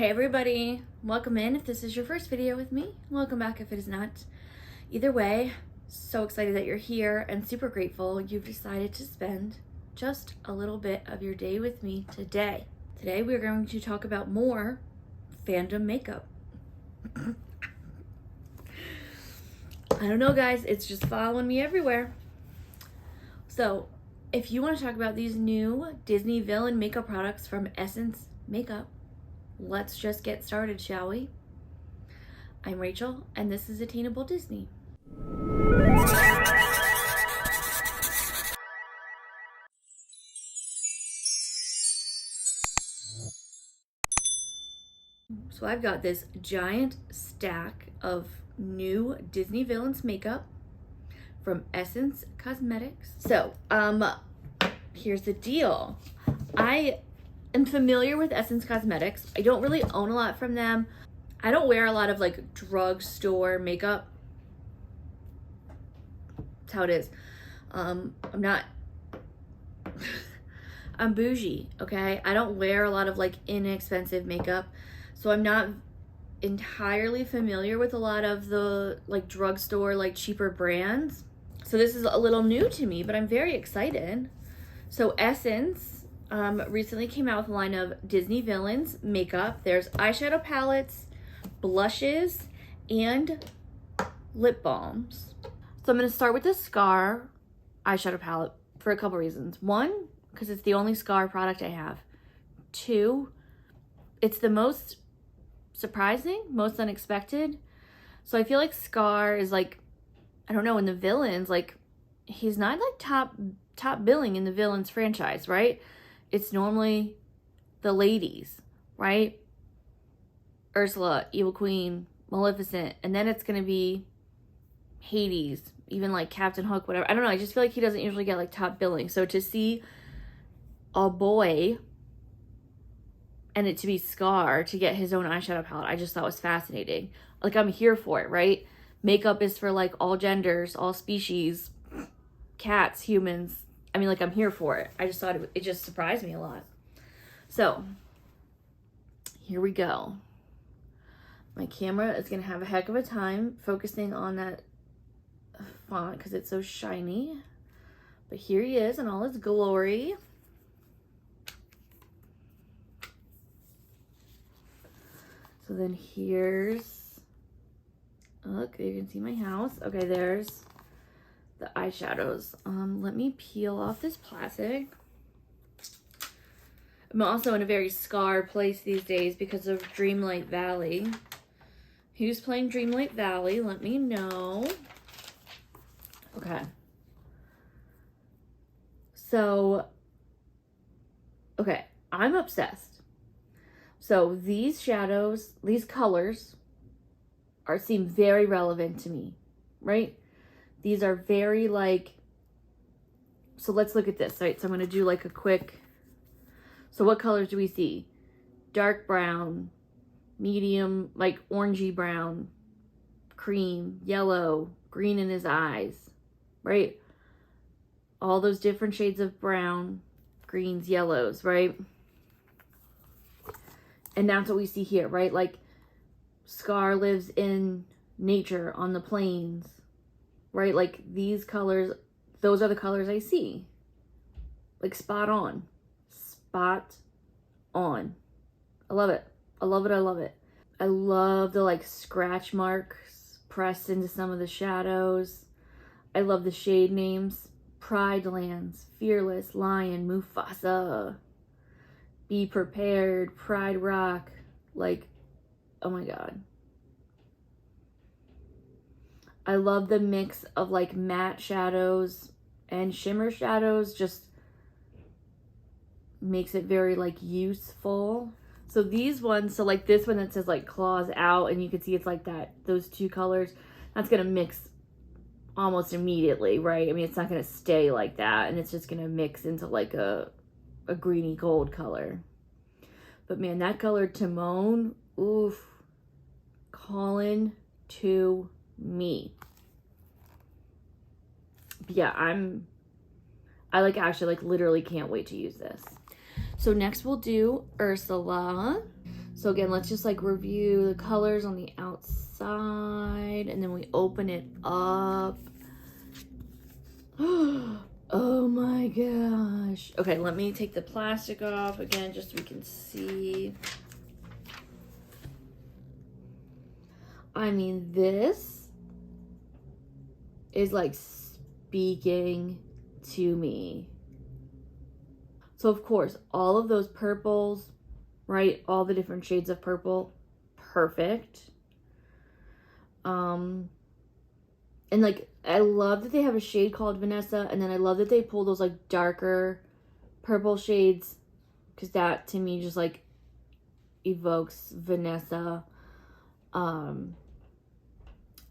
Hey everybody, welcome in if this is your first video with me. Welcome back if it is not. Either way, so excited that you're here and super grateful you've decided to spend just a little bit of your day with me today. Today we're going to talk about more fandom makeup. I don't know guys, it's just following me everywhere. So if you want to talk about these new Disney villain makeup products from Essence Makeup, let's just get started, shall we? I'm Rachel, and this is Attainable Disney. So I've got this giant stack of new Disney villains makeup from Essence Cosmetics. So, here's the deal. I am familiar with Essence Cosmetics. I don't really own a lot from them. I don't wear a lot of like drugstore makeup. That's how it is. I'm bougie, okay? I don't wear a lot of like inexpensive makeup. So I'm not entirely familiar with a lot of the like drugstore, like cheaper brands. So this is a little new to me, but I'm very excited. So Essence recently came out with a line of Disney villains makeup. There's eyeshadow palettes, blushes, and lip balms. So I'm going to start with the Scar eyeshadow palette for a couple reasons. One, because it's the only Scar product I have. Two, it's the most surprising, most unexpected. So I feel like Scar is like, I don't know, in the villains, like he's not like top billing in the villains franchise, right? It's normally the ladies, right? Ursula, Evil Queen, Maleficent, and then it's gonna be Hades, even like Captain Hook, whatever. I don't know, I just feel like he doesn't usually get like top billing. So to see a boy and it to be Scar to get his own eyeshadow palette, I just thought was fascinating. Like, I'm here for it, right? Makeup is for like all genders, all species, cats, humans. I mean, like, I'm here for it. I just thought it just surprised me a lot. So here we go. My camera is gonna have a heck of a time focusing on that font because it's so shiny. But here he is in all his glory. So then here's, look, you can see my house. Okay, there's the eyeshadows. Let me peel off this plastic. I'm also in a very Scar place these days because of Dreamlight Valley. Who's playing Dreamlight Valley? Let me know. Okay. So, okay, I'm obsessed. So these shadows, these colors seem very relevant to me, right? These are very like, so let's look at this, right? So I'm going to do like a quick, so what colors do we see? Dark brown, medium, like orangey brown, cream, yellow, green in his eyes, right? All those different shades of brown, greens, yellows, right? And that's what we see here, right? Like, Scar lives in nature on the plains, right? Like, these colors, those are the colors I see. Like, spot on. Spot on. I love it. I love it. I love it. I love the, like, scratch marks pressed into some of the shadows. I love the shade names. Pride Lands, Fearless, Lion, Mufasa. Be Prepared, Pride Rock, like, oh my god. I love the mix of like matte shadows and shimmer shadows, just makes it very like useful. So these ones, so like this one that says like claws out, and you can see it's like that, those two colors, that's gonna mix almost immediately, right? I mean, it's not gonna stay like that, and it's just gonna mix into like a greeny gold color. But man, that color Timon, oof, calling to me. But yeah, I like actually like literally can't wait to use this. So next we'll do Ursula. So again, let's just like review the colors on the outside, and then we open it up. Oh my gosh. Okay, let me take the plastic off again just so we can see. I mean, this is like speaking to me. So of course, all of those purples, right? All the different shades of purple, perfect. And like, I love that they have a shade called Vanessa, and then I love that they pull those like darker purple shades, because that to me just like evokes Vanessa. And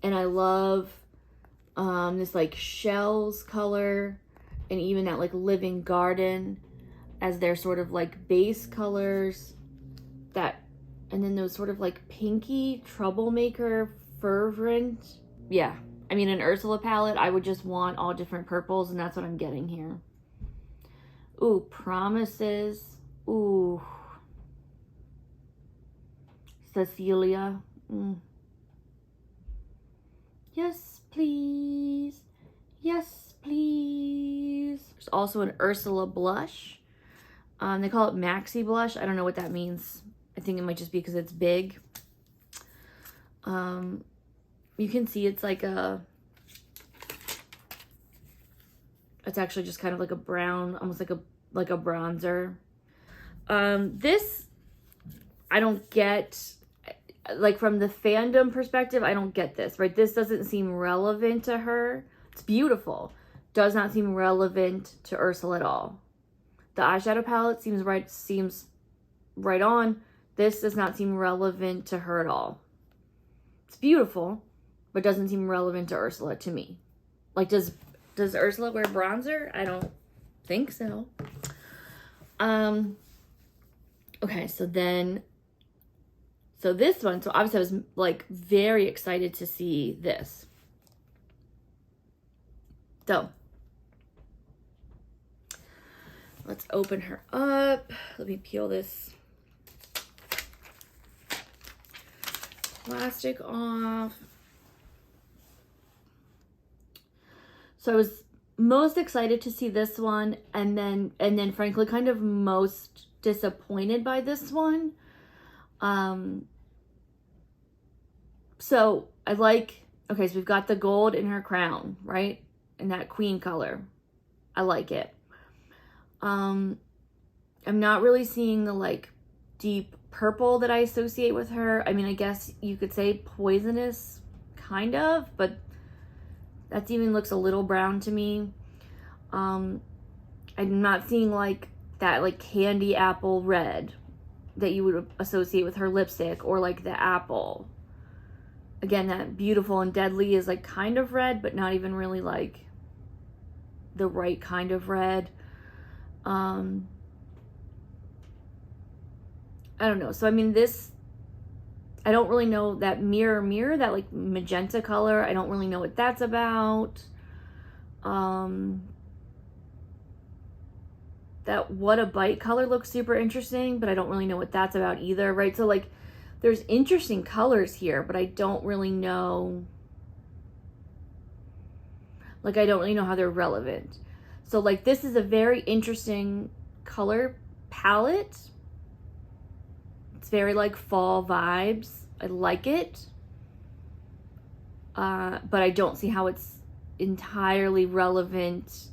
I love this like shells color, and even that like living garden as their sort of like base colors. That, and then those sort of like pinky troublemaker fervent. Yeah, I mean, an Ursula palette, I would just want all different purples, and that's what I'm getting here. Ooh, Promises. Ooh, Cecilia. Yes, please. Yes, please. There's also an Ursula blush. They call it Maxi Blush. I don't know what that means. I think it might just be because it's big. You can see it's like a, it's actually just kind of like a brown, almost like a bronzer. This, I don't get, like from the fandom perspective, I don't get this, right? This doesn't seem relevant to her. It's beautiful. Does not seem relevant to Ursula at all. The eyeshadow palette seems right on. This does not seem relevant to her at all. It's beautiful, but doesn't seem relevant to Ursula to me. Like, does Ursula wear bronzer? I don't think so. Okay, so this one, so obviously I was like very excited to see this. So let's open her up. Let me peel this plastic off. So I was most excited to see this one, and then frankly kind of most disappointed by this one. So I like, okay, so we've got the gold in her crown, right? In that queen color. I like it. I'm not really seeing the like deep purple that I associate with her. I mean, I guess you could say poisonous, kind of, but that even looks a little brown to me. I'm not seeing like that like candy apple red that you would associate with her lipstick, or like the apple. Again, that Beautiful and Deadly is like kind of red, but not even really like the right kind of red. I don't know. So, I mean, this, I don't really know that mirror, that like magenta color. I don't really know what that's about. That What a Bite color looks super interesting, but I don't really know what that's about either, right? So like, there's interesting colors here, but I don't really know, like, I don't really know how they're relevant. So like, this is a very interesting color palette. It's very like fall vibes. I like it. But I don't see how it's entirely relevant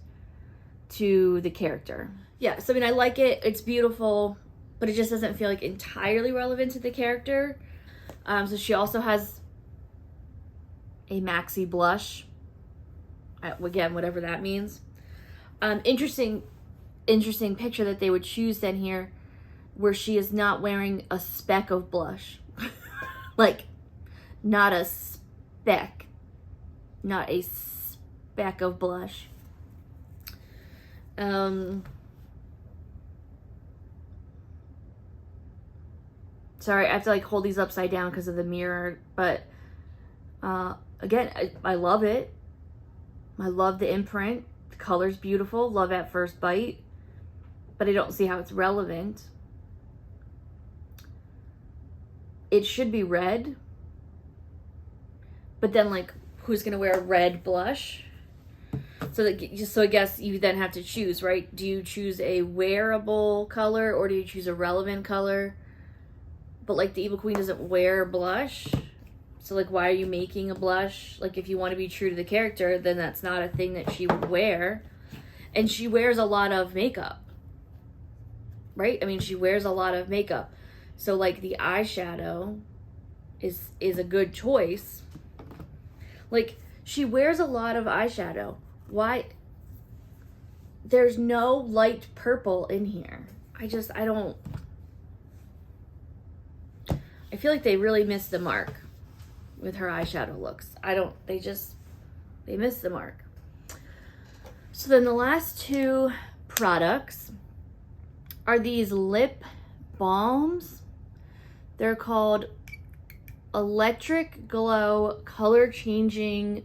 to the character. Yeah, so I mean, I like it. It's beautiful, but it just doesn't feel like entirely relevant to the character. So she also has a maxi blush. Again, whatever that means. Interesting picture that they would choose then here, where she is not wearing a speck of blush. Like, not a speck. Not a speck of blush. Sorry, I have to like hold these upside down because of the mirror, but again, I love it. I love the imprint. The color's beautiful. Love at first bite, but I don't see how it's relevant. it should be red. But then, like, who's gonna wear a red blush? So I guess you then have to choose, right? Do you choose a wearable color or do you choose a relevant color? But like the Evil Queen doesn't wear blush. So like, why are you making a blush? Like, if you want to be true to the character, then that's not a thing that she would wear. And she wears a lot of makeup, right? I mean, she wears a lot of makeup. So like the eyeshadow is a good choice. Like, she wears a lot of eyeshadow. Why? There's no light purple in here. I don't. I feel like they really missed the mark with her eyeshadow looks. They missed the mark. So then the last two products are these lip balms. They're called Electric Glow Color Changing,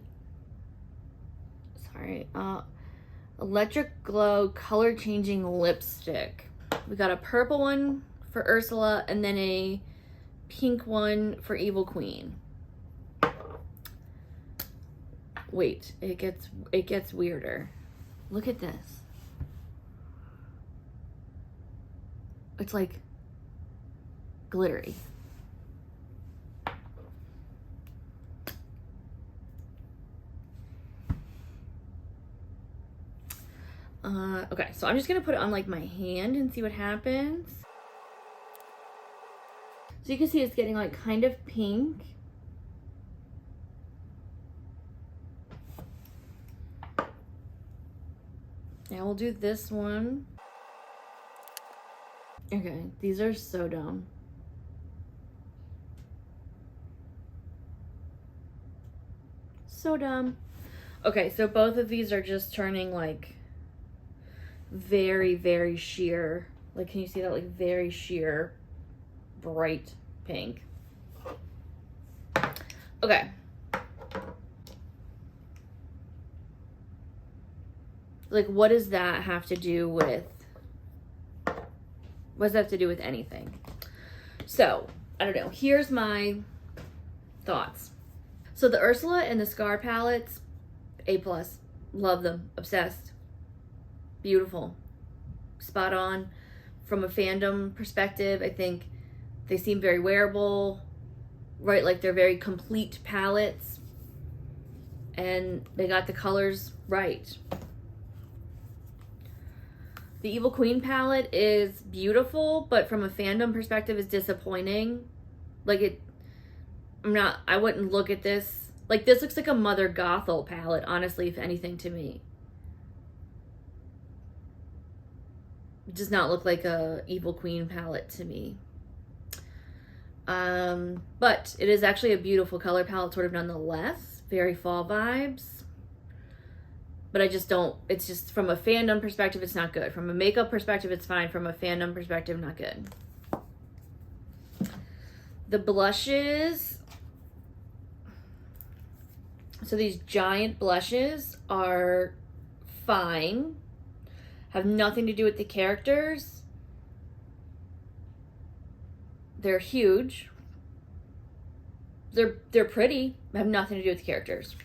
Electric Glow Color Changing Lipstick. We got a purple one for Ursula and then a pink one for Evil Queen. Wait, it gets weirder. Look at this. It's like glittery. Okay, so I'm just gonna put it on like my hand and see what happens. So you can see it's getting like kind of pink. Now we'll do this one. Okay, these are so dumb. So dumb. Okay, so both of these are just turning like very, very sheer. Like, can you see that? Like very sheer, bright pink. Okay. Like, what does that have to do with, what does that have to do with anything? So, I don't know. Here's my thoughts. So the Ursula and the Scar palettes, A+. Love them. Obsessed. Beautiful. Spot on. From a fandom perspective, I think they seem very wearable, right? Like, they're very complete palettes. And they got the colors right. The Evil Queen palette is beautiful, but from a fandom perspective is disappointing. Like, I wouldn't look at this. Like, this looks like a Mother Gothel palette, honestly, if anything, to me. It does not look like a Evil Queen palette to me. But it is actually a beautiful color palette, sort of nonetheless. Very fall vibes. But I just don't, it's just from a fandom perspective, it's not good. From a makeup perspective, it's fine. From a fandom perspective, not good. The blushes. So these giant blushes are fine. Have nothing to do with the characters. They're huge. They're pretty. Have nothing to do with the characters.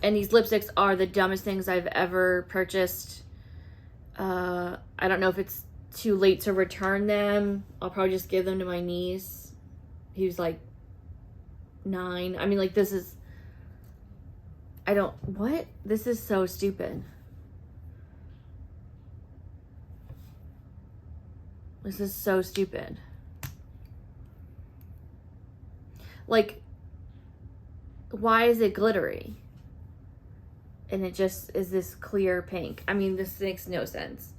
And these lipsticks are the dumbest things I've ever purchased. I don't know if it's too late to return them. I'll probably just give them to my niece. He was like 9. I mean, like, this is... What? This is so stupid. This is so stupid. Like, why is it glittery? And it just is this clear pink. I mean, this makes no sense.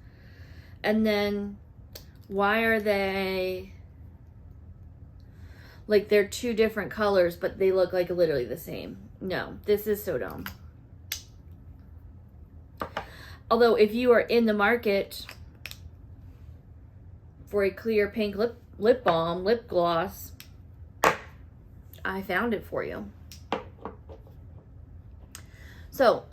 And then, why are they... Like, they're two different colors, but they look like literally the same. No, this is so dumb. Although, if you are in the market for a clear pink lip balm, lip gloss, I found it for you. So,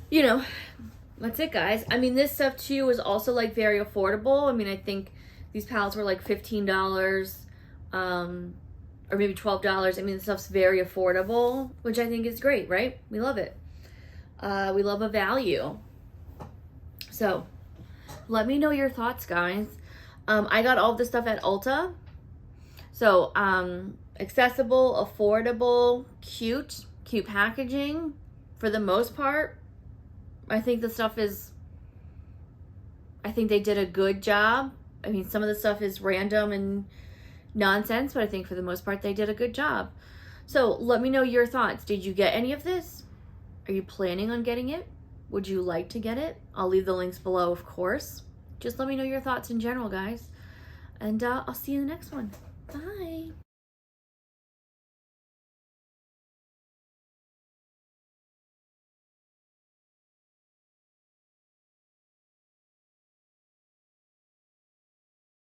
you know, That's it, guys. I mean, this stuff too is also like very affordable. I mean, I think these palettes were like $15, or maybe $12. I mean, the stuff's very affordable, which I think is great, right? We love it. We love a value. So let me know your thoughts, guys. I got all of this stuff at Ulta. So accessible, affordable, cute packaging for the most part. I think the stuff is, I think they did a good job. I mean, some of the stuff is random and nonsense, but I think for the most part they did a good job. So let me know your thoughts. Did you get any of this? Are you planning on getting it? Would you like to get it? I'll leave the links below, of course. Just let me know your thoughts in general, guys. And I'll see you in the next one. Bye.